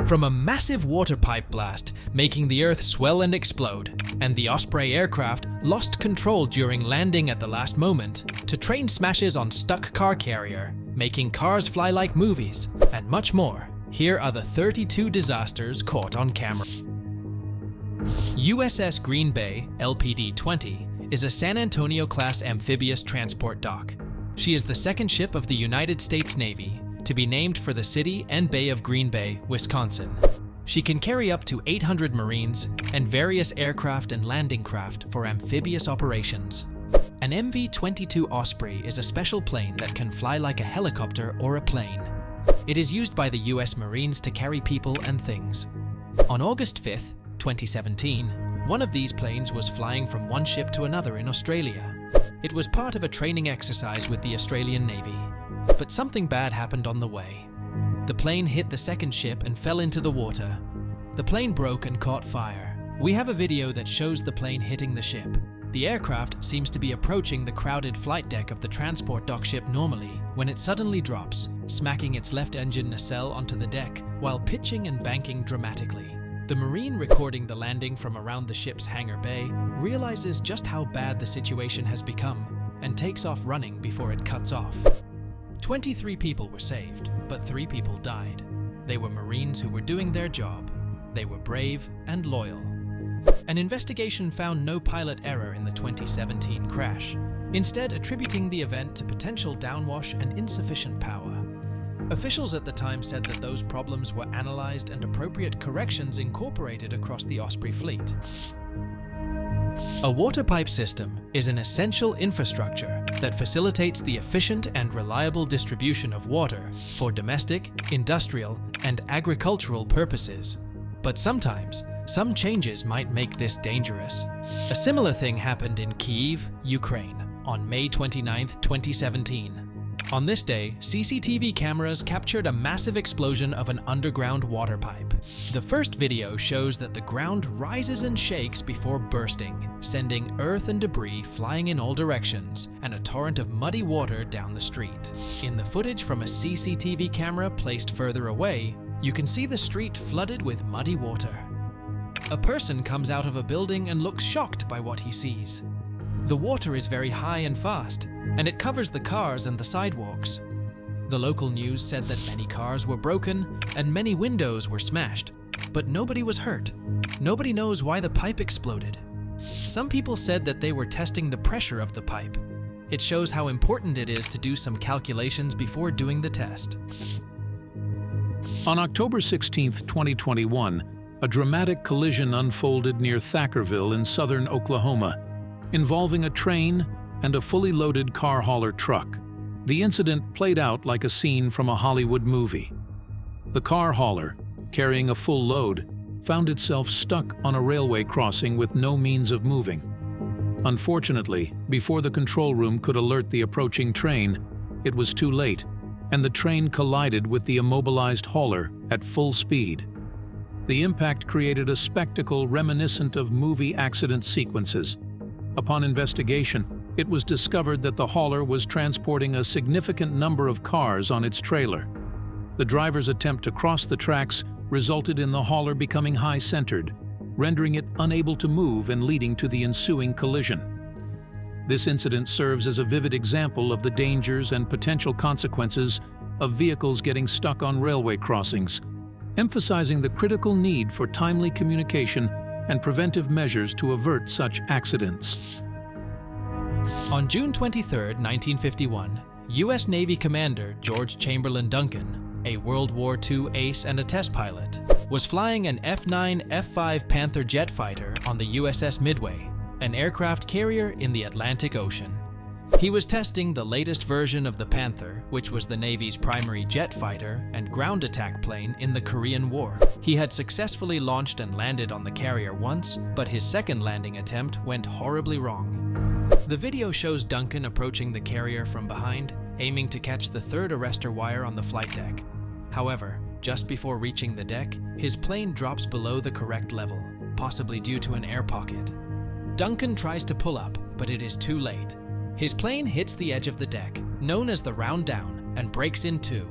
from a massive water pipe blast, making the Earth swell and explode, and the Osprey aircraft lost control during landing at the last moment, to train smashes on stuck car carrier, making cars fly like movies, and much more. Here are the 32 disasters caught on camera. USS Green Bay, LPD-20, is a San Antonio-class amphibious transport dock. She is the second ship of the United States Navy to be named for the city and bay of Green Bay, Wisconsin. She can carry up to 800 Marines and various aircraft and landing craft for amphibious operations. An MV-22 Osprey is a special plane that can fly like a helicopter or a plane. It is used by the US Marines to carry people and things. On August 5th, 2017, one of these planes was flying from one ship to another in Australia. It was part of a training exercise with the Australian Navy. But something bad happened on the way. The plane hit the second ship and fell into the water. The plane broke and caught fire. We have a video that shows the plane hitting the ship. The aircraft seems to be approaching the crowded flight deck of the transport dock ship normally when it suddenly drops, smacking its left engine nacelle onto the deck while pitching and banking dramatically. The Marine recording the landing from around the ship's hangar bay realizes just how bad the situation has become and takes off running before it cuts off. 23 people were saved, but 3 people died. They were Marines who were doing their job. They were brave and loyal. An investigation found no pilot error in the 2017 crash, instead attributing the event to potential downwash and insufficient power. Officials at the time said that those problems were analyzed and appropriate corrections incorporated across the Osprey fleet. A water pipe system is an essential infrastructure that facilitates the efficient and reliable distribution of water for domestic, industrial, and agricultural purposes. But sometimes, some changes might make this dangerous. A similar thing happened in Kyiv, Ukraine, on May 29, 2017. On this day, CCTV cameras captured a massive explosion of an underground water pipe. The first video shows that the ground rises and shakes before bursting, sending earth and debris flying in all directions and a torrent of muddy water down the street. In the footage from a CCTV camera placed further away, you can see the street flooded with muddy water. A person comes out of a building and looks shocked by what he sees. The water is very high and fast, and it covers the cars and the sidewalks. The local news said that many cars were broken and many windows were smashed, but nobody was hurt. Nobody knows why the pipe exploded. Some people said that they were testing the pressure of the pipe. It shows how important it is to do some calculations before doing the test. On October 16, 2021, a dramatic collision unfolded near Thackerville in southern Oklahoma, involving a train and a fully loaded car hauler truck. The incident played out like a scene from a Hollywood movie. The car hauler, carrying a full load, found itself stuck on a railway crossing with no means of moving. Unfortunately, before the control room could alert the approaching train, it was too late, and the train collided with the immobilized hauler at full speed. The impact created a spectacle reminiscent of movie accident sequences. Upon investigation, it was discovered that the hauler was transporting a significant number of cars on its trailer. The driver's attempt to cross the tracks resulted in the hauler becoming high-centered, rendering it unable to move and leading to the ensuing collision. This incident serves as a vivid example of the dangers and potential consequences of vehicles getting stuck on railway crossings, emphasizing the critical need for timely communication and preventive measures to avert such accidents. On June 23, 1951, U.S. Navy Commander George Chamberlain Duncan, a World War II ace and a test pilot, was flying an F-9 F-5 Panther jet fighter on the USS Midway, an aircraft carrier in the Atlantic Ocean. He was testing the latest version of the Panther, which was the Navy's primary jet fighter and ground attack plane in the Korean War. He had successfully launched and landed on the carrier once, but his second landing attempt went horribly wrong. The video shows Duncan approaching the carrier from behind, aiming to catch the third arrestor wire on the flight deck. However, just before reaching the deck, his plane drops below the correct level, possibly due to an air pocket. Duncan tries to pull up, but it is too late. His plane hits the edge of the deck, known as the round down, and breaks in two.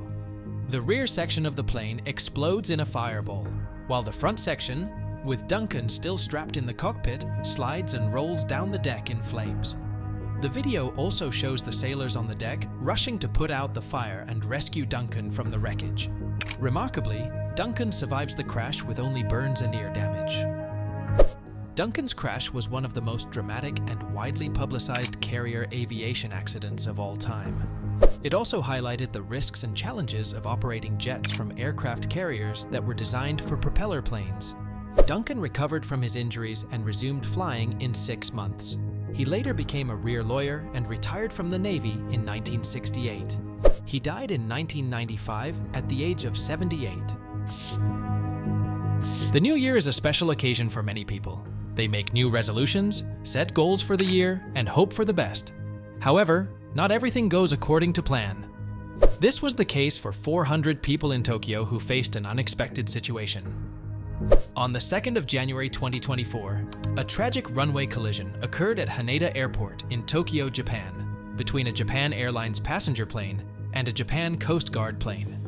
The rear section of the plane explodes in a fireball, while the front section, with Duncan still strapped in the cockpit, slides and rolls down the deck in flames. The video also shows the sailors on the deck rushing to put out the fire and rescue Duncan from the wreckage. Remarkably, Duncan survives the crash with only burns and ear damage. Duncan's crash was one of the most dramatic and widely publicized carrier aviation accidents of all time. It also highlighted the risks and challenges of operating jets from aircraft carriers that were designed for propeller planes. Duncan recovered from his injuries and resumed flying in 6 months. He later became a rear lawyer and retired from the Navy in 1968. He died in 1995 at the age of 78. The new year is a special occasion for many people. They make new resolutions, set goals for the year, and hope for the best. However, not everything goes according to plan. This was the case for 400 people in Tokyo who faced an unexpected situation. On the 2nd of January 2024, a tragic runway collision occurred at Haneda Airport in Tokyo, Japan, between a Japan Airlines passenger plane and a Japan Coast Guard plane.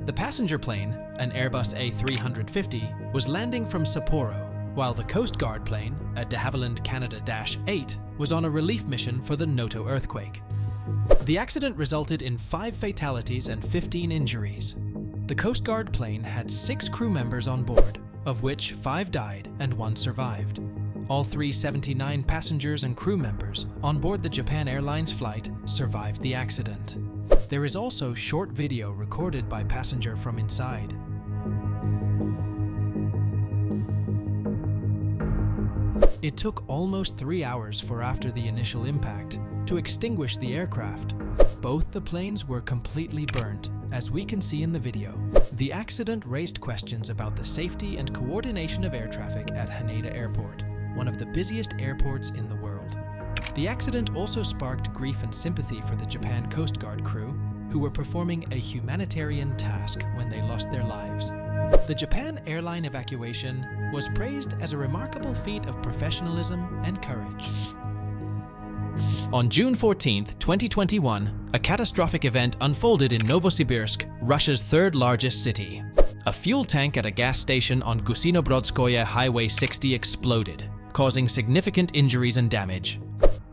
The passenger plane, an Airbus A350, was landing from Sapporo, while the Coast Guard plane, a de Havilland Canada-8, was on a relief mission for the Noto earthquake. The accident resulted in 5 fatalities and 15 injuries. The Coast Guard plane had 6 crew members on board, of which 5 died and 1 survived. All 379 passengers and crew members on board the Japan Airlines flight survived the accident. There is also short video recorded by passenger from inside. It took almost 3 hours for after the initial impact to extinguish the aircraft. Both the planes were completely burnt, as we can see in the video. The accident raised questions about the safety and coordination of air traffic at Haneda Airport, one of the busiest airports in the world. The accident also sparked grief and sympathy for the Japan Coast Guard crew, who were performing a humanitarian task when they lost their lives. The Japan airline evacuation was praised as a remarkable feat of professionalism and courage. On June 14, 2021, a catastrophic event unfolded in Novosibirsk, Russia's 3rd largest city. A fuel tank at a gas station on Gusinobrodskoye Highway 60 exploded, causing significant injuries and damage.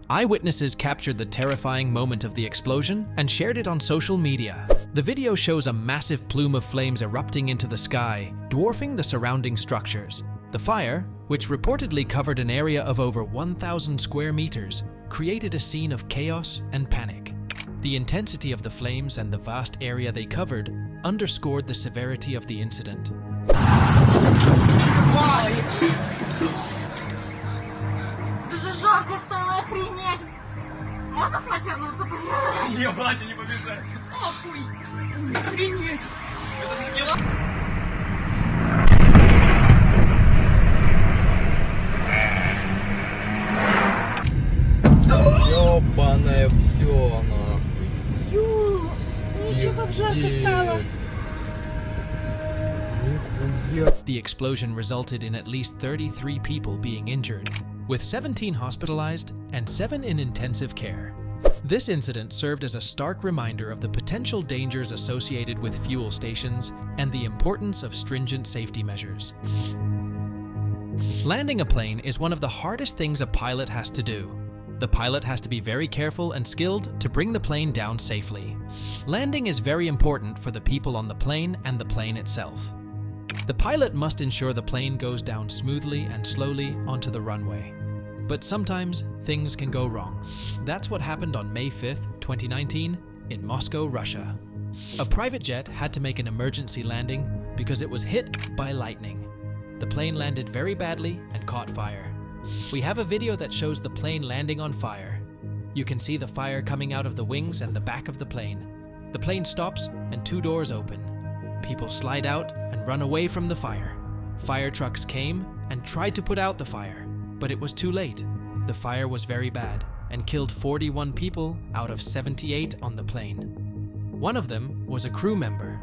Eyewitnesses captured the terrifying moment of the explosion and shared it on social media. The video shows a massive plume of flames erupting into the sky, dwarfing the surrounding structures. The fire, which reportedly covered an area of over 1,000 square meters, created a scene of chaos and panic. The intensity of the flames and the vast area they covered underscored the severity of the incident. Даже жарко стало, охренеть! Можно сматернуться, блядь? Не, Владя, не побежать! Охуй! Охренеть! Это сняла? Ёбаное все, нахуй. Ё! Ничего, как жарко стало! The explosion resulted in at least 33 people being injured, with 17 hospitalized and 7 in intensive care. This incident served as a stark reminder of the potential dangers associated with fuel stations and the importance of stringent safety measures. Landing a plane is one of the hardest things a pilot has to do. The pilot has to be very careful and skilled to bring the plane down safely. Landing is very important for the people on the plane and the plane itself. The pilot must ensure the plane goes down smoothly and slowly onto the runway. But sometimes things can go wrong. That's what happened on May 5th, 2019 in Moscow, Russia. A private jet had to make an emergency landing because it was hit by lightning. The plane landed very badly and caught fire. We have a video that shows the plane landing on fire. You can see the fire coming out of the wings and the back of the plane. The plane stops and 2 doors open. People slide out and run away from the fire. Fire trucks came and tried to put out the fire, but it was too late. The fire was very bad and killed 41 people out of 78 on the plane. One of them was a crew member.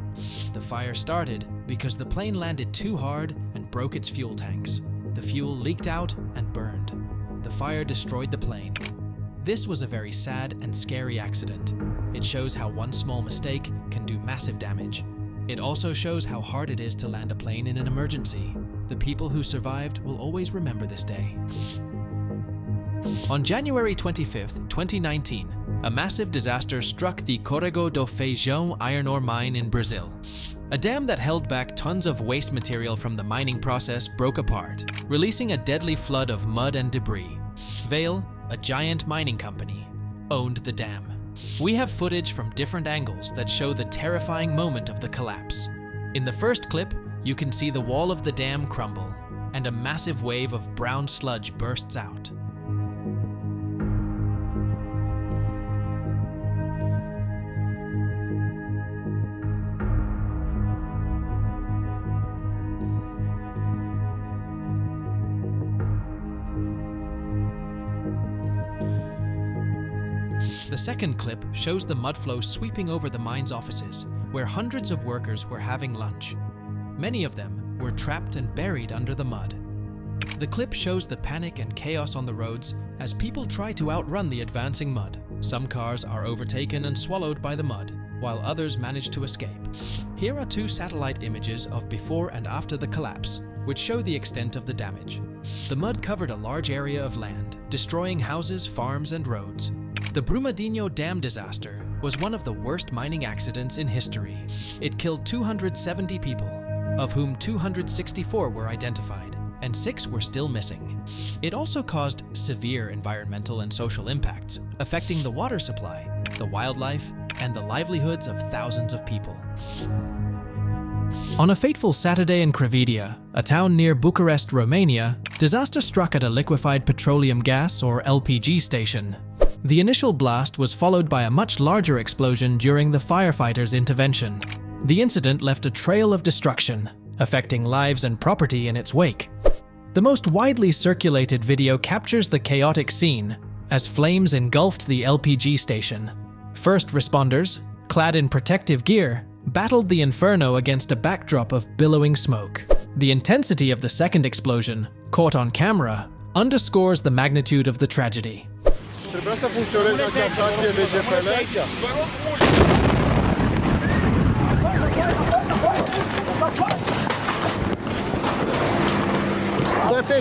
The fire started because the plane landed too hard and broke its fuel tanks. The fuel leaked out and burned. The fire destroyed the plane. This was a very sad and scary accident. It shows how one small mistake can do massive damage. It also shows how hard it is to land a plane in an emergency. The people who survived will always remember this day. On January 25, 2019, a massive disaster struck the Córrego do Feijão iron ore mine in Brazil. A dam that held back tons of waste material from the mining process broke apart, releasing a deadly flood of mud and debris. Vale, a giant mining company, owned the dam. We have footage from different angles that show the terrifying moment of the collapse. In the first clip, you can see the wall of the dam crumble, and a massive wave of brown sludge bursts out. The second clip shows the mudflow sweeping over the mine's offices, where hundreds of workers were having lunch. Many of them were trapped and buried under the mud. The clip shows the panic and chaos on the roads as people try to outrun the advancing mud. Some cars are overtaken and swallowed by the mud, while others manage to escape. Here are two satellite images of before and after the collapse, which show the extent of the damage. The mud covered a large area of land, destroying houses, farms, and roads. The Brumadinho Dam disaster was one of the worst mining accidents in history. It killed 270 people, of whom 264 were identified, and 6 were still missing. It also caused severe environmental and social impacts, affecting the water supply, the wildlife, and the livelihoods of thousands of people. On a fateful Saturday in Crăvidea, a town near Bucharest, Romania, disaster struck at a liquefied petroleum gas or LPG station. The initial blast was followed by a much larger explosion during the firefighters' intervention. The incident left a trail of destruction, affecting lives and property in its wake. The most widely circulated video captures the chaotic scene as flames engulfed the LPG station. First responders, clad in protective gear, battled the inferno against a backdrop of billowing smoke. The intensity of the second explosion, caught on camera, underscores the magnitude of the tragedy. Trebuia să funcționeze acea stație de GPL.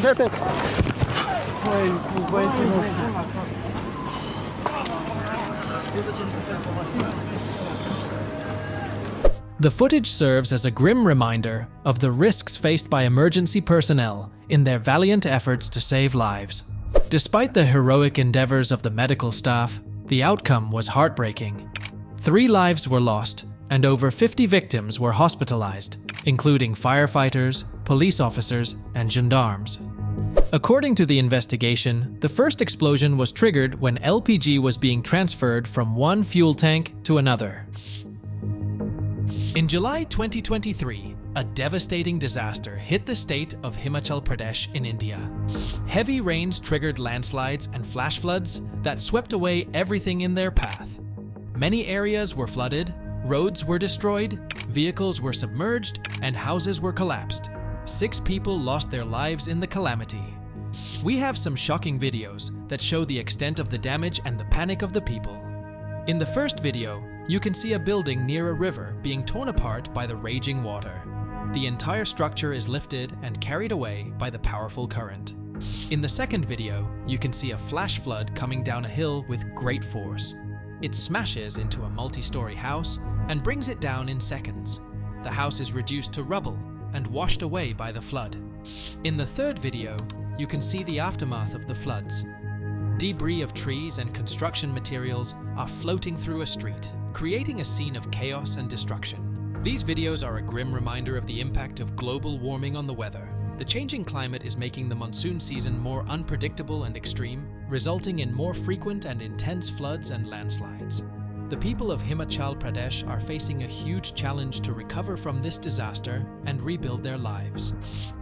Dă-te! Băieții noștri. The footage serves as a grim reminder of the risks faced by emergency personnel in their valiant efforts to save lives. Despite the heroic endeavors of the medical staff, the outcome was heartbreaking. 3 lives were lost, and over 50 victims were hospitalized, including firefighters, police officers, and gendarmes. According to the investigation, the first explosion was triggered when LPG was being transferred from one fuel tank to another. In July 2023, a devastating disaster hit the state of Himachal Pradesh in India. Heavy rains triggered landslides and flash floods that swept away everything in their path. Many areas were flooded, roads were destroyed, vehicles were submerged, and houses were collapsed. 6 people lost their lives in the calamity. We have some shocking videos that show the extent of the damage and the panic of the people. In the first video, you can see a building near a river being torn apart by the raging water. The entire structure is lifted and carried away by the powerful current. In the second video, you can see a flash flood coming down a hill with great force. It smashes into a multi-story house and brings it down in seconds. The house is reduced to rubble and washed away by the flood. In the third video, you can see the aftermath of the floods. Debris of trees and construction materials are floating through a street, creating a scene of chaos and destruction. These videos are a grim reminder of the impact of global warming on the weather. The changing climate is making the monsoon season more unpredictable and extreme, resulting in more frequent and intense floods and landslides. The people of Himachal Pradesh are facing a huge challenge to recover from this disaster and rebuild their lives.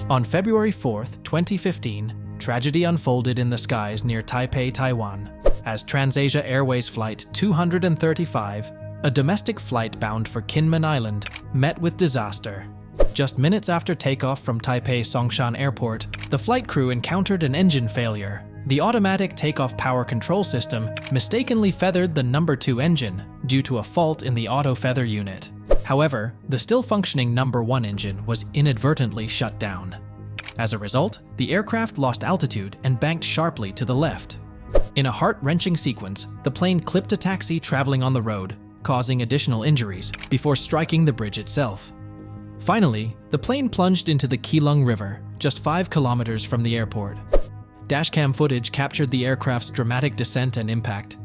On February 4th, 2015, tragedy unfolded in the skies near Taipei, Taiwan, as TransAsia Airways Flight 235, a domestic flight bound for Kinmen Island, met with disaster. Just minutes after takeoff from Taipei Songshan Airport, the flight crew encountered an engine failure, The automatic takeoff power control system mistakenly feathered the number 2 engine due to a fault in the auto feather unit. However, the still functioning number 1 engine was inadvertently shut down. As a result, the aircraft lost altitude and banked sharply to the left. In a heart-wrenching sequence, the plane clipped a taxi traveling on the road, causing additional injuries before striking the bridge itself. Finally, the plane plunged into the Keelung River, just 5 kilometers from the airport. Dashcam footage captured the aircraft's dramatic descent and impact.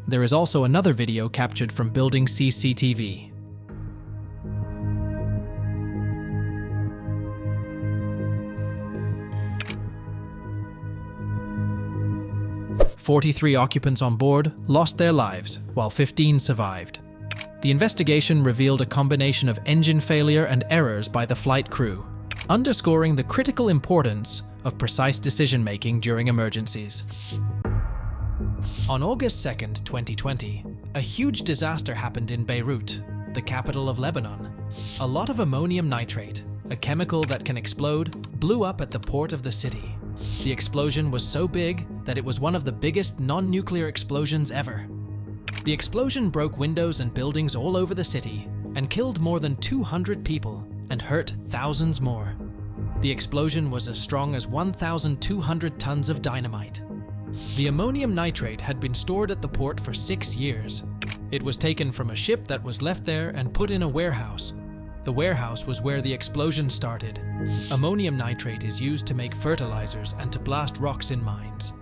There is also another video captured from building CCTV. 43 occupants on board lost their lives, while 15 survived. The investigation revealed a combination of engine failure and errors by the flight crew, underscoring the critical importance of precise decision-making during emergencies. On August 2, 2020, a huge disaster happened in Beirut, the capital of Lebanon. A lot of ammonium nitrate, a chemical that can explode, blew up at the port of the city. The explosion was so big that it was one of the biggest non-nuclear explosions ever. The explosion broke windows and buildings all over the city and killed more than 200 people and hurt thousands more. The explosion was as strong as 1,200 tons of dynamite. The ammonium nitrate had been stored at the port for 6 years. It was taken from a ship that was left there and put in a warehouse. The warehouse was where the explosion started. Ammonium nitrate is used to make fertilizers and to blast rocks in mines.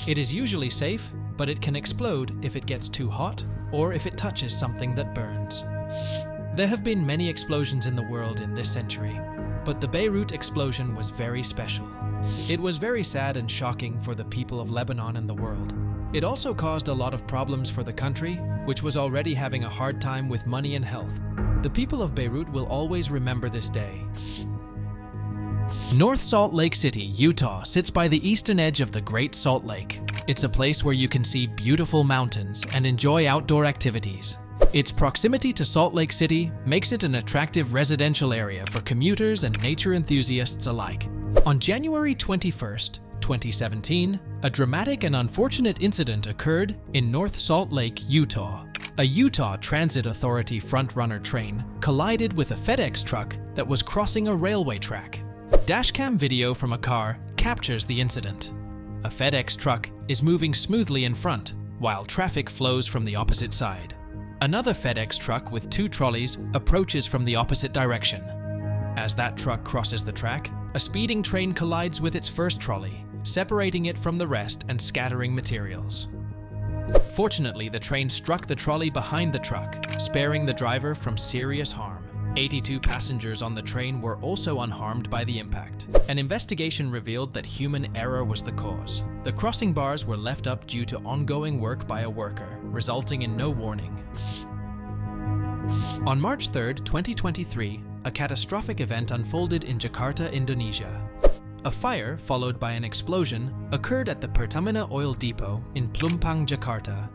It is usually safe, but it can explode if it gets too hot or if it touches something that burns. There have been many explosions in the world in this century, but the Beirut explosion was very special. It was very sad and shocking for the people of Lebanon and the world. It also caused a lot of problems for the country, which was already having a hard time with money and health. The people of Beirut will always remember this day. North Salt Lake City, Utah sits by the eastern edge of the Great Salt Lake. It's a place where you can see beautiful mountains and enjoy outdoor activities. Its proximity to Salt Lake City makes it an attractive residential area for commuters and nature enthusiasts alike. On January 21st, 2017, a dramatic and unfortunate incident occurred in North Salt Lake, Utah. A Utah Transit Authority frontrunner train collided with a FedEx truck that was crossing a railway track. Dashcam video from a car captures the incident. A FedEx truck is moving smoothly in front, while traffic flows from the opposite side. Another FedEx truck with 2 trolleys approaches from the opposite direction. As that truck crosses the track, a speeding train collides with its first trolley, separating it from the rest and scattering materials. Fortunately, the train struck the trolley behind the truck, sparing the driver from serious harm. 82 passengers on the train were also unharmed by the impact. An investigation revealed that human error was the cause. The crossing bars were left up due to ongoing work by a worker, resulting in no warning. On March 3, 2023, a catastrophic event unfolded in Jakarta, Indonesia. A fire, followed by an explosion, occurred at the Pertamina oil depot in Plumpang, Jakarta.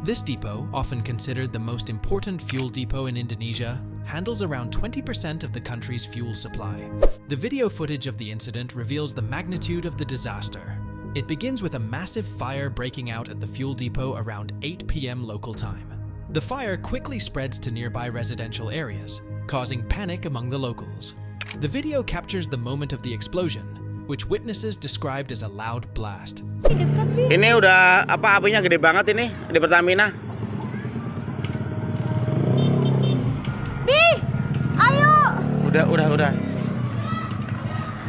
This depot, often considered the most important fuel depot in Indonesia, handles around 20% of the country's fuel supply. The video footage of the incident reveals the magnitude of the disaster. It begins with a massive fire breaking out at the fuel depot around 8 p.m. local time. The fire quickly spreads to nearby residential areas, causing panic among the locals. The video captures the moment of the explosion, which witnesses described as a loud blast. Ini udah apa apinya gede banget ini di Pertamina. Bi, ayo. Udah.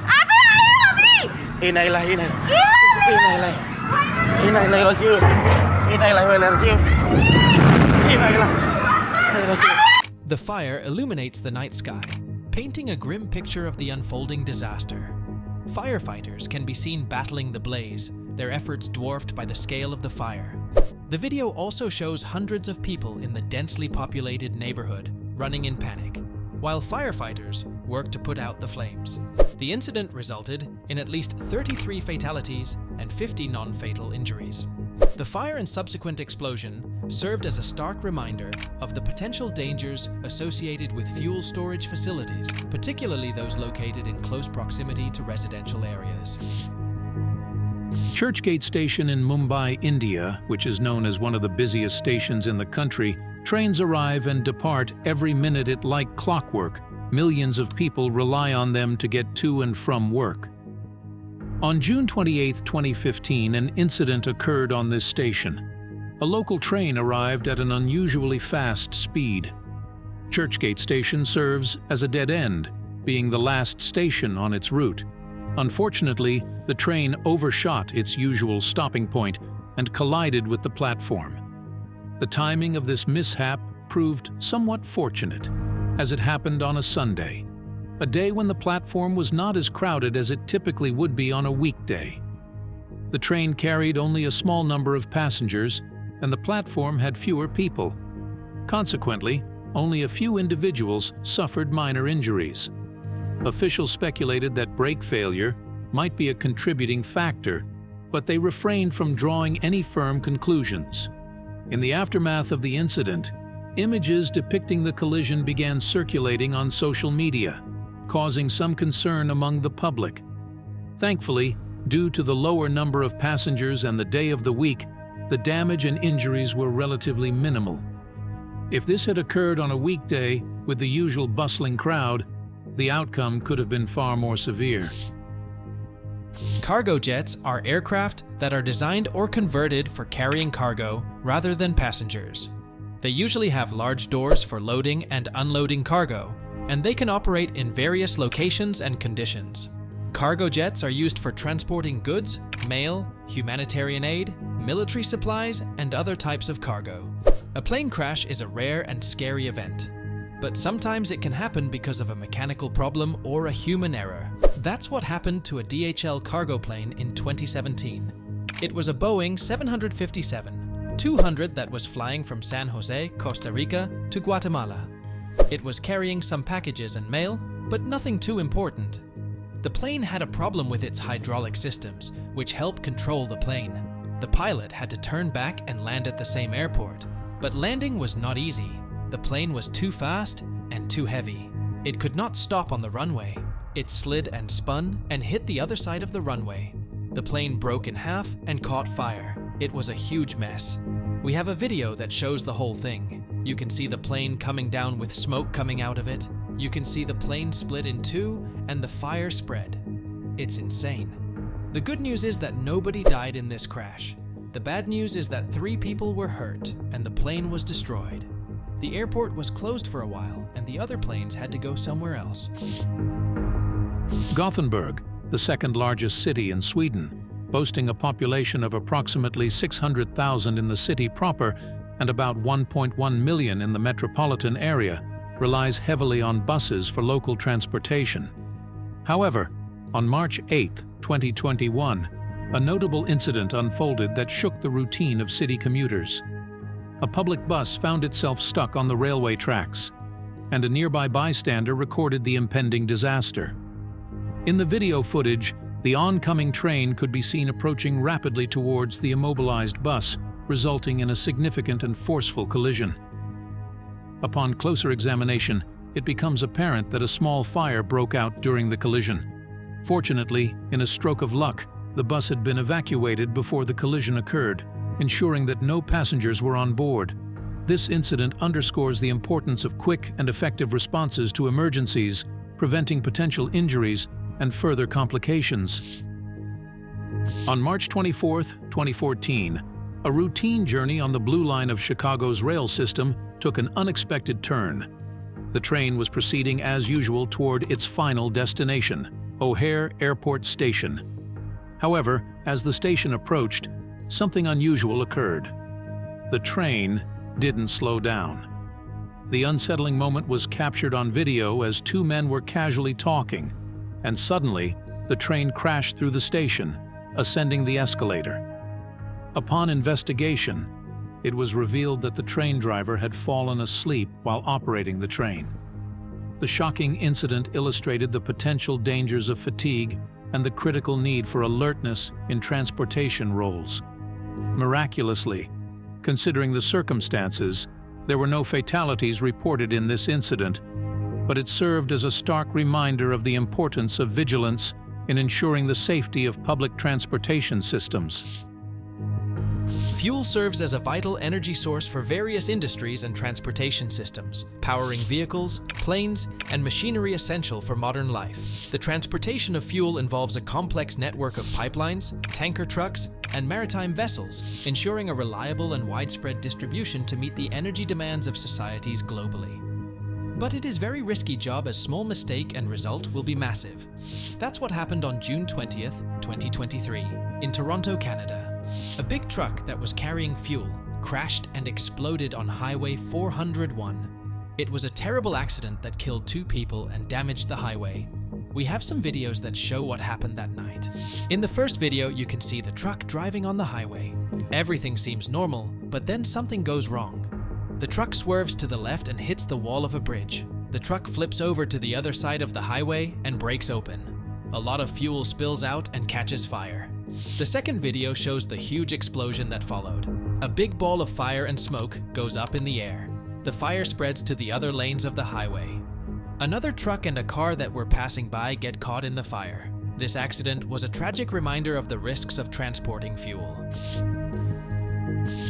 Abi, ayo, Bi. Innalillahi The fire illuminates the night sky, painting a grim picture of the unfolding disaster. Firefighters can be seen battling the blaze, their efforts dwarfed by the scale of the fire. The video also shows hundreds of people in the densely populated neighborhood running in panic, while firefighters work to put out the flames. The incident resulted in at least 33 fatalities and 50 non-fatal injuries. The fire and subsequent explosion served as a stark reminder of the potential dangers associated with fuel storage facilities, particularly those located in close proximity to residential areas. Churchgate Station in Mumbai, India, which is known as one of the busiest stations in the country, trains arrive and depart every minute like clockwork. Millions of people rely on them to get to and from work. On June 28, 2015, an incident occurred on this station. A local train arrived at an unusually fast speed. Churchgate Station serves as a dead end, being the last station on its route. Unfortunately, the train overshot its usual stopping point and collided with the platform. The timing of this mishap proved somewhat fortunate, as it happened on a Sunday, a day when the platform was not as crowded as it typically would be on a weekday. The train carried only a small number of passengers, and the platform had fewer people. Consequently, only a few individuals suffered minor injuries. Officials speculated that brake failure might be a contributing factor, but they refrained from drawing any firm conclusions. In the aftermath of the incident, images depicting the collision began circulating on social media, causing some concern among the public. Thankfully, due to the lower number of passengers and the day of the week, the damage and injuries were relatively minimal. If this had occurred on a weekday with the usual bustling crowd, the outcome could have been far more severe. Cargo jets are aircraft that are designed or converted for carrying cargo rather than passengers. They usually have large doors for loading and unloading cargo, and they can operate in various locations and conditions. Cargo jets are used for transporting goods, mail, humanitarian aid, military supplies, and other types of cargo. A plane crash is a rare and scary event, but sometimes it can happen because of a mechanical problem or a human error. That's what happened to a DHL cargo plane in 2017. It was a Boeing 757-200 that was flying from San Jose, Costa Rica to Guatemala. It was carrying some packages and mail, but nothing too important. The plane had a problem with its hydraulic systems, which help control the plane. The pilot had to turn back and land at the same airport, but landing was not easy. The plane was too fast and too heavy. It could not stop on the runway. It slid and spun and hit the other side of the runway. The plane broke in half and caught fire. It was a huge mess. We have a video that shows the whole thing. You can see the plane coming down with smoke coming out of it. You can see the plane split in two and the fire spread. It's insane. The good news is that nobody died in this crash. The bad news is that 3 people were hurt and the plane was destroyed. The airport was closed for a while and the other planes had to go somewhere else. Gothenburg, the second largest city in Sweden, boasting a population of approximately 600,000 in the city proper and about 1.1 million in the metropolitan area, relies heavily on buses for local transportation. However, on March 8, 2021, a notable incident unfolded that shook the routine of city commuters. A public bus found itself stuck on the railway tracks, and a nearby bystander recorded the impending disaster. In the video footage, the oncoming train could be seen approaching rapidly towards the immobilized bus, resulting in a significant and forceful collision. Upon closer examination, it becomes apparent that a small fire broke out during the collision. Fortunately, in a stroke of luck, the bus had been evacuated before the collision occurred, ensuring that no passengers were on board. This incident underscores the importance of quick and effective responses to emergencies, preventing potential injuries and further complications. On March 24, 2014, a routine journey on the Blue Line of Chicago's rail system took an unexpected turn. The train was proceeding as usual toward its final destination, O'Hare Airport Station. However, as the station approached, something unusual occurred. The train didn't slow down. The unsettling moment was captured on video as 2 men were casually talking, and suddenly, the train crashed through the station, ascending the escalator. Upon investigation, it was revealed that the train driver had fallen asleep while operating the train. The shocking incident illustrated the potential dangers of fatigue and the critical need for alertness in transportation roles. Miraculously, Considering the circumstances, there were no fatalities reported in this incident, but it served as a stark reminder of the importance of vigilance in ensuring the safety of public transportation systems. Fuel serves as a vital energy source for various industries and transportation systems, powering vehicles, planes, and machinery essential for modern life. The transportation of fuel involves a complex network of pipelines, tanker trucks, and maritime vessels, ensuring a reliable and widespread distribution to meet the energy demands of societies globally. But it is a very risky job, as small mistake and result will be massive. That's what happened on June 20th, 2023, in Toronto, Canada. A big truck that was carrying fuel crashed and exploded on Highway 401. It was a terrible accident that killed 2 people and damaged the highway. We have some videos that show what happened that night. In the first video, you can see the truck driving on the highway. Everything seems normal, but then something goes wrong. The truck swerves to the left and hits the wall of a bridge. The truck flips over to the other side of the highway and breaks open. A lot of fuel spills out and catches fire. The second video shows the huge explosion that followed. A big ball of fire and smoke goes up in the air. The fire spreads to the other lanes of the highway. Another truck and a car that were passing by get caught in the fire. This accident was a tragic reminder of the risks of transporting fuel.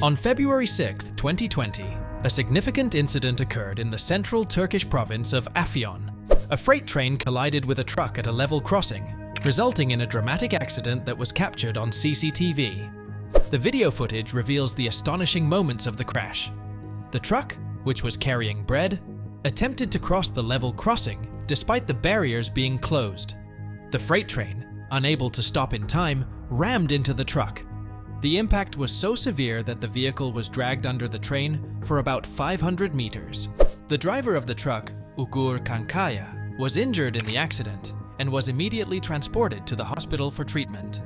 On February 6, 2020, a significant incident occurred in the central Turkish province of Afyon. A freight train collided with a truck at a level crossing, resulting in a dramatic accident that was captured on CCTV. The video footage reveals the astonishing moments of the crash. The truck, which was carrying bread, attempted to cross the level crossing despite the barriers being closed. The freight train, unable to stop in time, rammed into the truck. The impact was so severe that the vehicle was dragged under the train for about 500 meters. The driver of the truck, Ugur Kankaya, was injured in the accident and was immediately transported to the hospital for treatment.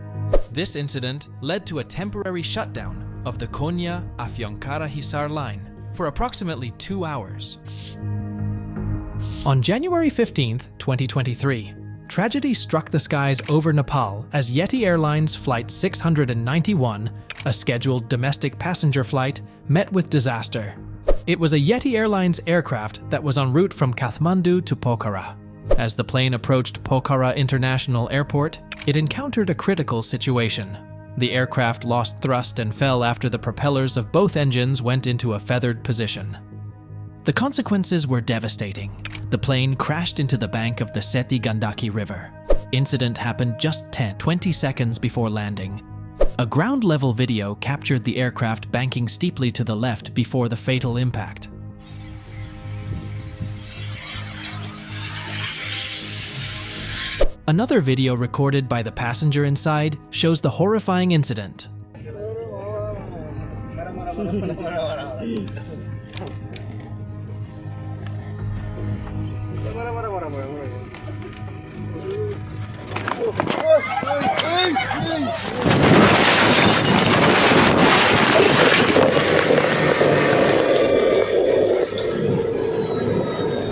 This incident led to a temporary shutdown of the Konya-Afyonkarahisar line for approximately 2 hours. On January 15, 2023, tragedy struck the skies over Nepal as Yeti Airlines Flight 691, a scheduled domestic passenger flight, met with disaster. It was a Yeti Airlines aircraft that was en route from Kathmandu to Pokhara. As the plane approached Pokhara International Airport, it encountered a critical situation. The aircraft lost thrust and fell after the propellers of both engines went into a feathered position. The consequences were devastating. The plane crashed into the bank of the Seti Gandaki River. Incident happened just 20 seconds before landing. A ground-level video captured the aircraft banking steeply to the left before the fatal impact. Another video recorded by the passenger inside shows the horrifying incident.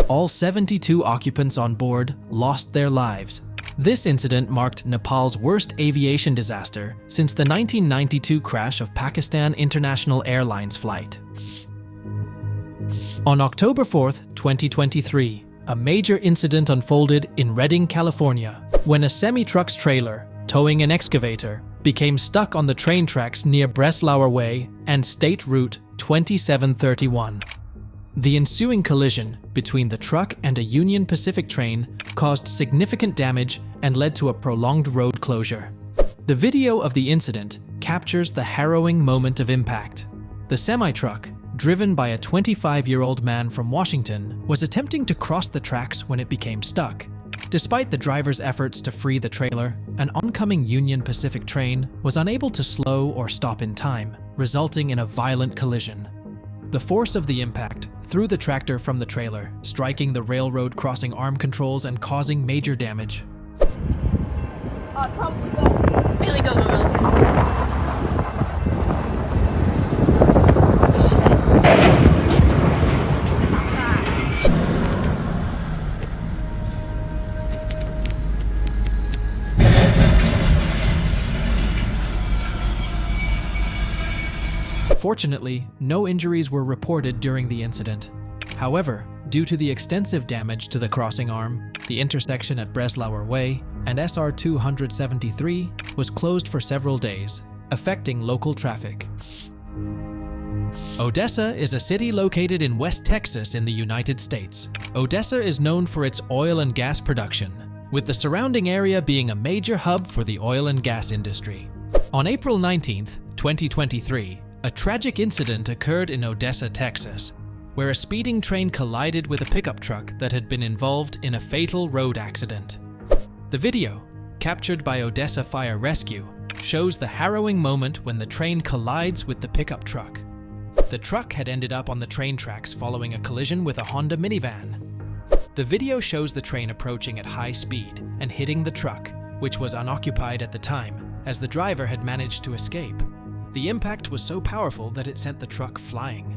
All 72 occupants on board lost their lives. This incident marked Nepal's worst aviation disaster since the 1992 crash of Pakistan International Airlines flight. On October 4, 2023, a major incident unfolded in Redding, California, when a semi-truck's trailer, towing an excavator, became stuck on the train tracks near Breslauer Way and State Route 2731. The ensuing collision between the truck and a Union Pacific train caused significant damage and led to a prolonged road closure. The video of the incident captures the harrowing moment of impact. The semi-truck, driven by a 25-year-old man from Washington, was attempting to cross the tracks when it became stuck. Despite the driver's efforts to free the trailer, an oncoming Union Pacific train was unable to slow or stop in time, resulting in a violent collision. The force of the impact threw the tractor from the trailer, striking the railroad crossing arm controls and causing major damage. Really go. Fortunately, no injuries were reported during the incident. However, due to the extensive damage to the crossing arm, the intersection at Breslauer Way and SR 273 was closed for several days, affecting local traffic. Odessa is a city located in West Texas in the United States. Odessa is known for its oil and gas production, with the surrounding area being a major hub for the oil and gas industry. On April 19, 2023, a tragic incident occurred in Odessa, Texas, where a speeding train collided with a pickup truck that had been involved in a fatal road accident. The video, captured by Odessa Fire Rescue, shows the harrowing moment when the train collides with the pickup truck. The truck had ended up on the train tracks following a collision with a Honda minivan. The video shows the train approaching at high speed and hitting the truck, which was unoccupied at the time, as the driver had managed to escape. The impact was so powerful that it sent the truck flying.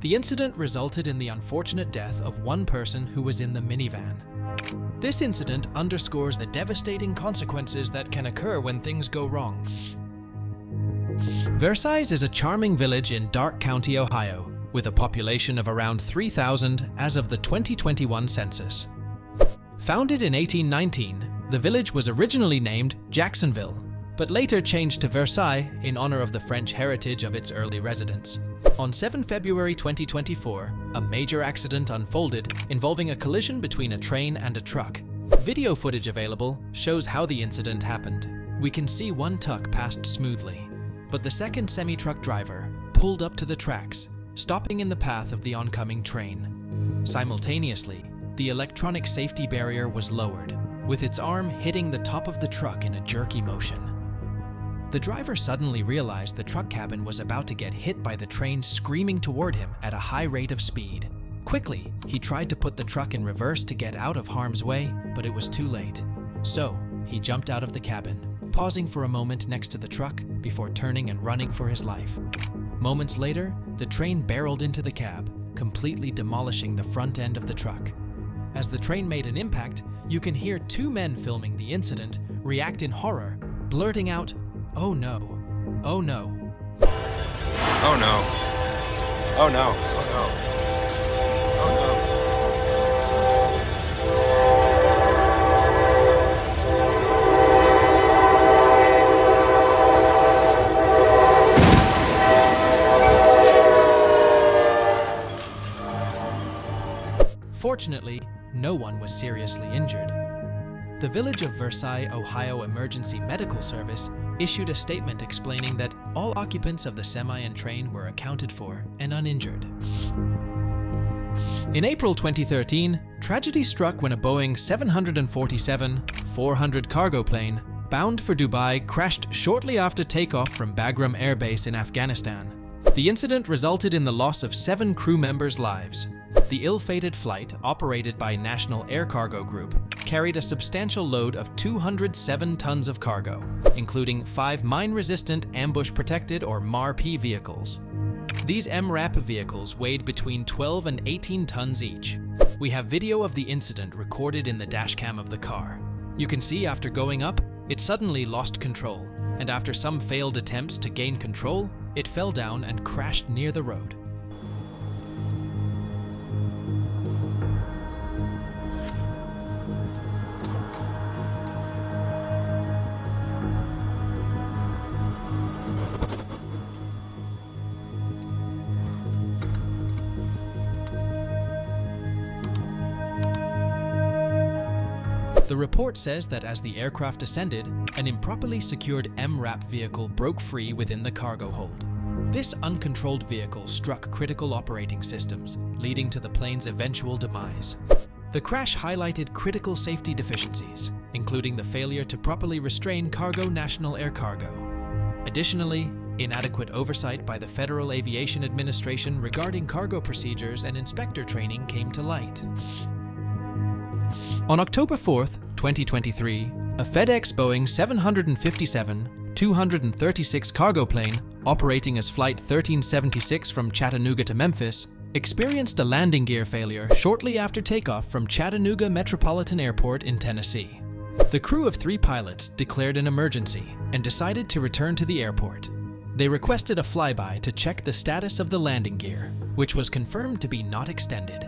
The incident resulted in the unfortunate death of one person who was in the minivan. This incident underscores the devastating consequences that can occur when things go wrong. Versailles is a charming village in Darke County, Ohio, with a population of around 3,000 as of the 2021 census. Founded in 1819, the village was originally named Jacksonville, but later changed to Versailles in honor of the French heritage of its early residents. On 7 February 2024, a major accident unfolded involving a collision between a train and a truck. Video footage available shows how the incident happened. We can see one truck passed smoothly, but the second semi-truck driver pulled up to the tracks, stopping in the path of the oncoming train. Simultaneously, the electronic safety barrier was lowered, with its arm hitting the top of the truck in a jerky motion. The driver suddenly realized the truck cabin was about to get hit by the train screaming toward him at a high rate of speed. Quickly, he tried to put the truck in reverse to get out of harm's way, but it was too late. So, he jumped out of the cabin, pausing for a moment next to the truck before turning and running for his life. Moments later, the train barreled into the cab, completely demolishing the front end of the truck. As the train made an impact, you can hear two men filming the incident react in horror, blurting out, "Oh no, oh no." Oh no. Oh no. Oh no. Oh no. Fortunately, no one was seriously injured. The Village of Versailles, Ohio Emergency Medical Service issued a statement explaining that all occupants of the semi and train were accounted for and uninjured. In April 2013, tragedy struck when a Boeing 747-400 cargo plane bound for Dubai crashed shortly after takeoff from Bagram Air Base in Afghanistan. The incident resulted in the loss of 7 crew members' lives. The ill-fated flight, operated by National Air Cargo Group, carried a substantial load of 207 tons of cargo, including 5 mine-resistant ambush-protected or MARP vehicles. These MRAP vehicles weighed between 12 and 18 tons each. We have video of the incident recorded in the dashcam of the car. You can see after going up, it suddenly lost control, and after some failed attempts to gain control, it fell down and crashed near the road. The report says that as the aircraft ascended, an improperly secured MRAP vehicle broke free within the cargo hold. This uncontrolled vehicle struck critical operating systems, leading to the plane's eventual demise. The crash highlighted critical safety deficiencies, including the failure to properly restrain cargo National Air Cargo. Additionally, inadequate oversight by the Federal Aviation Administration regarding cargo procedures and inspector training came to light. On October 4, 2023, a FedEx Boeing 757-236 cargo plane, operating as Flight 1376 from Chattanooga to Memphis, experienced a landing gear failure shortly after takeoff from Chattanooga Metropolitan Airport in Tennessee. The crew of 3 pilots declared an emergency and decided to return to the airport. They requested a flyby to check the status of the landing gear, which was confirmed to be not extended.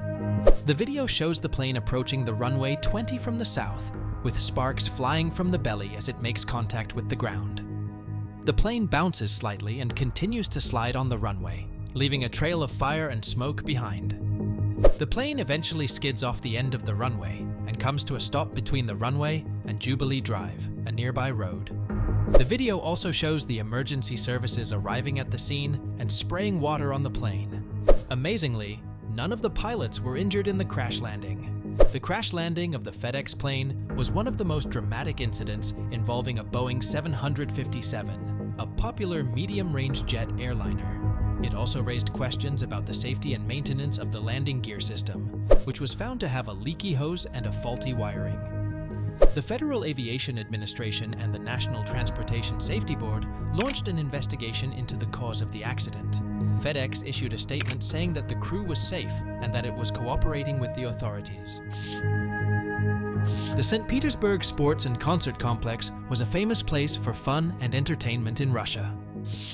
The video shows the plane approaching the runway 20 from the south, with sparks flying from the belly as it makes contact with the ground. The plane bounces slightly and continues to slide on the runway, leaving a trail of fire and smoke behind. The plane eventually skids off the end of the runway and comes to a stop between the runway and Jubilee Drive, a nearby road. The video also shows the emergency services arriving at the scene and spraying water on the plane. Amazingly, none of the pilots were injured in the crash landing. The crash landing of the FedEx plane was one of the most dramatic incidents involving a Boeing 757, a popular medium-range jet airliner. It also raised questions about the safety and maintenance of the landing gear system, which was found to have a leaky hose and a faulty wiring. The Federal Aviation Administration and the National Transportation Safety Board launched an investigation into the cause of the accident. FedEx issued a statement saying that the crew was safe and that it was cooperating with the authorities. The St. Petersburg Sports and Concert Complex was a famous place for fun and entertainment in Russia.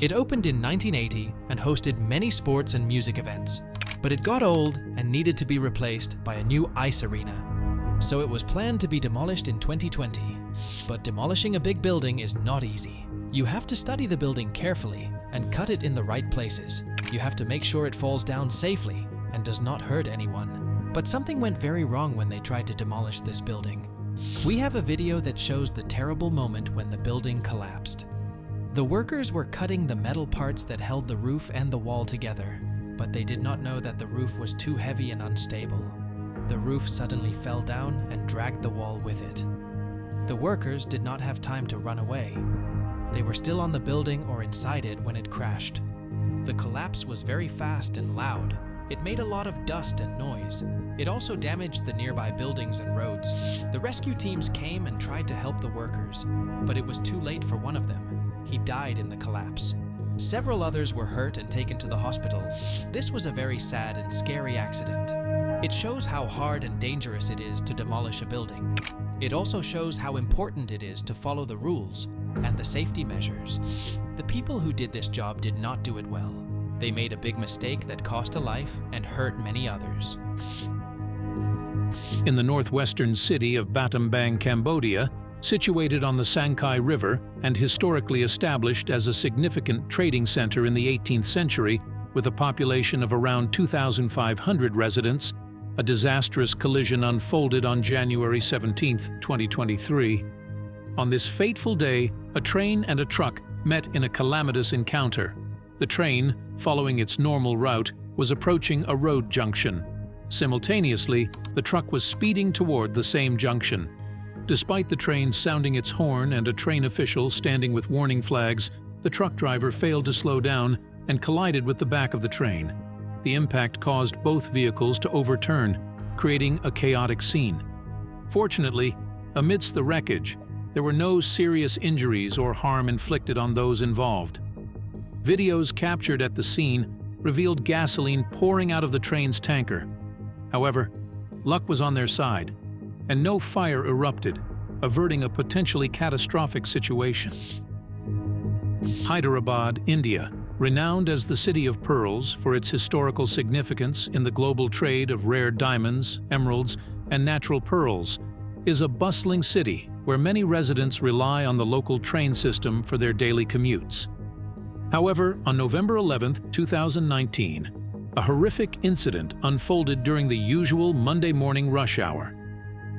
It opened in 1980 and hosted many sports and music events, but it got old and needed to be replaced by a new ice arena. So it was planned to be demolished in 2020. But demolishing a big building is not easy. You have to study the building carefully and cut it in the right places. You have to make sure it falls down safely and does not hurt anyone. But something went very wrong when they tried to demolish this building. We have a video that shows the terrible moment when the building collapsed. The workers were cutting the metal parts that held the roof and the wall together, but they did not know that the roof was too heavy and unstable. The roof suddenly fell down and dragged the wall with it. The workers did not have time to run away. They were still on the building or inside it when it crashed. The collapse was very fast and loud. It made a lot of dust and noise. It also damaged the nearby buildings and roads. The rescue teams came and tried to help the workers, but it was too late for one of them. He died in the collapse. Several others were hurt and taken to the hospital. This was a very sad and scary accident. It shows how hard and dangerous it is to demolish a building. It also shows how important it is to follow the rules and the safety measures. The people who did this job did not do it well. They made a big mistake that cost a life and hurt many others. In the northwestern city of Battambang, Cambodia, situated on the Sangkai River and historically established as a significant trading center in the 18th century with a population of around 2,500 residents, a disastrous collision unfolded on January 17, 2023. On this fateful day, a train and a truck met in a calamitous encounter. The train, following its normal route, was approaching a road junction. Simultaneously, the truck was speeding toward the same junction. Despite the train sounding its horn and a train official standing with warning flags, the truck driver failed to slow down and collided with the back of the train. The impact caused both vehicles to overturn, creating a chaotic scene. Fortunately, amidst the wreckage, there were no serious injuries or harm inflicted on those involved. Videos captured at the scene revealed gasoline pouring out of the train's tanker. However, luck was on their side, and no fire erupted, averting a potentially catastrophic situation. Hyderabad, India, renowned as the City of Pearls for its historical significance in the global trade of rare diamonds, emeralds, and natural pearls, is a bustling city where many residents rely on the local train system for their daily commutes. However, on November 11, 2019, a horrific incident unfolded during the usual Monday morning rush hour.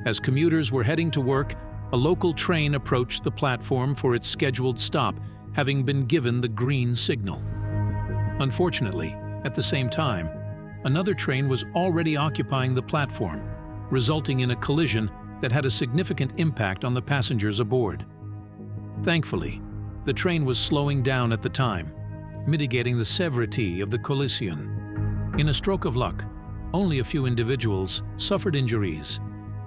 As commuters were heading to work, a local train approached the platform for its scheduled stop, having been given the green signal. Unfortunately, at the same time, another train was already occupying the platform, resulting in a collision that had a significant impact on the passengers aboard. Thankfully, the train was slowing down at the time, mitigating the severity of the collision. In a stroke of luck, only a few individuals suffered injuries.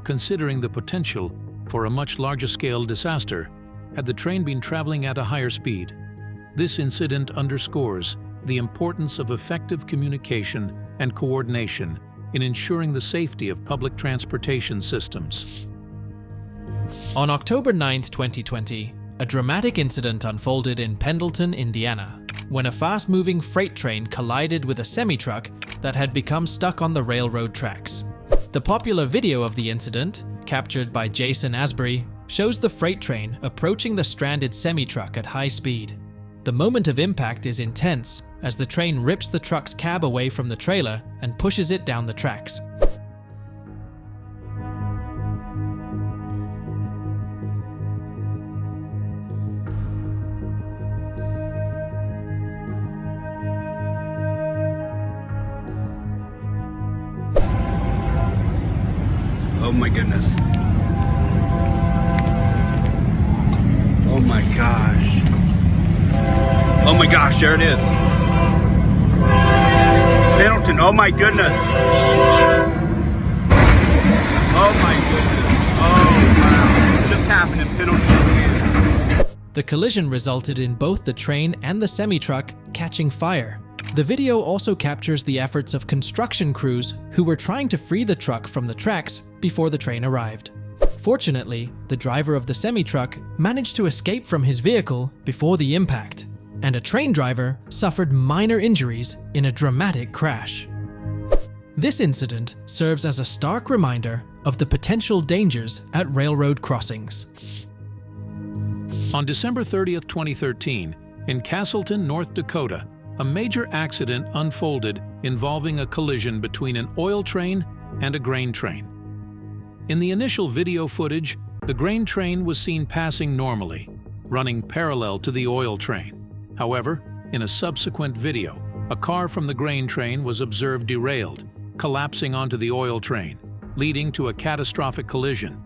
Considering the potential for a much larger-scale disaster, had the train been traveling at a higher speed. This incident underscores the importance of effective communication and coordination in ensuring the safety of public transportation systems. On October 9, 2020, a dramatic incident unfolded in Pendleton, Indiana, when a fast-moving freight train collided with a semi-truck that had become stuck on the railroad tracks. The popular video of the incident, captured by Jason Asbury, shows the freight train approaching the stranded semi-truck at high speed. The moment of impact is intense as the train rips the truck's cab away from the trailer and pushes it down the tracks. Oh my goodness. Oh my gosh. Oh my gosh, there it is. Pendleton, oh my goodness. Oh my goodness. Oh wow. What just happened in Pendleton? The collision resulted in both the train and the semi-truck catching fire. The video also captures the efforts of construction crews who were trying to free the truck from the tracks before the train arrived. Fortunately, the driver of the semi-truck managed to escape from his vehicle before the impact, and a train driver suffered minor injuries in a dramatic crash. This incident serves as a stark reminder of the potential dangers at railroad crossings. On December 30th, 2013, in Castleton, North Dakota, a major accident unfolded involving a collision between an oil train and a grain train. In the initial video footage, the grain train was seen passing normally, running parallel to the oil train. However, in a subsequent video, a car from the grain train was observed derailed, collapsing onto the oil train, leading to a catastrophic collision.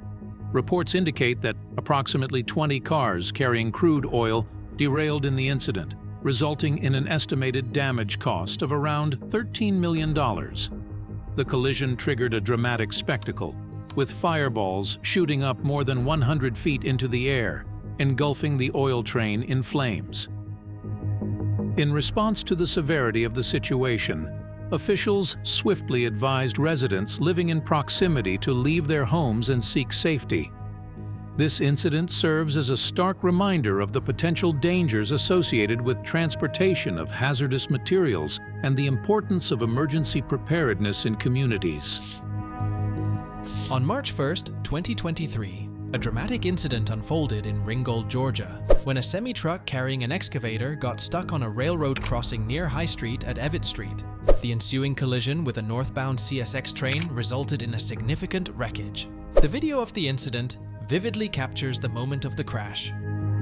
Reports indicate that approximately 20 cars carrying crude oil derailed in the incident, resulting in an estimated damage cost of around $13 million. The collision triggered a dramatic spectacle, with fireballs shooting up more than 100 feet into the air, engulfing the oil train in flames. In response to the severity of the situation, officials swiftly advised residents living in proximity to leave their homes and seek safety. This incident serves as a stark reminder of the potential dangers associated with transportation of hazardous materials and the importance of emergency preparedness in communities. On March 1st, 2023, a dramatic incident unfolded in Ringgold, Georgia, when a semi-truck carrying an excavator got stuck on a railroad crossing near High Street at Evett Street. The ensuing collision with a northbound CSX train resulted in a significant wreckage. The video of the incident vividly captures the moment of the crash.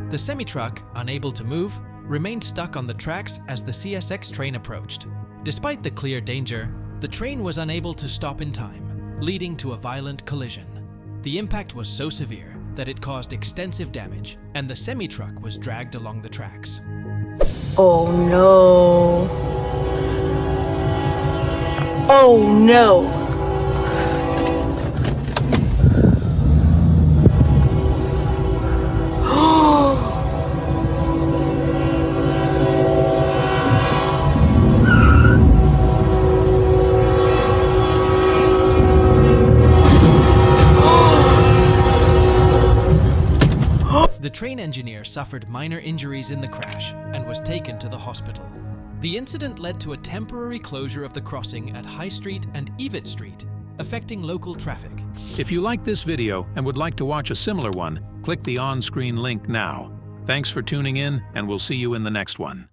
The semi-truck, unable to move, remained stuck on the tracks as the CSX train approached. Despite the clear danger, the train was unable to stop in time, leading to a violent collision. The impact was so severe that it caused extensive damage, and the semi-truck was dragged along the tracks. Oh no. Oh no. The train engineer suffered minor injuries in the crash and was taken to the hospital. The incident led to a temporary closure of the crossing at High Street and Evett Street, affecting local traffic. If you like this video and would like to watch a similar one, click the on-screen link now. Thanks for tuning in, and we'll see you in the next one.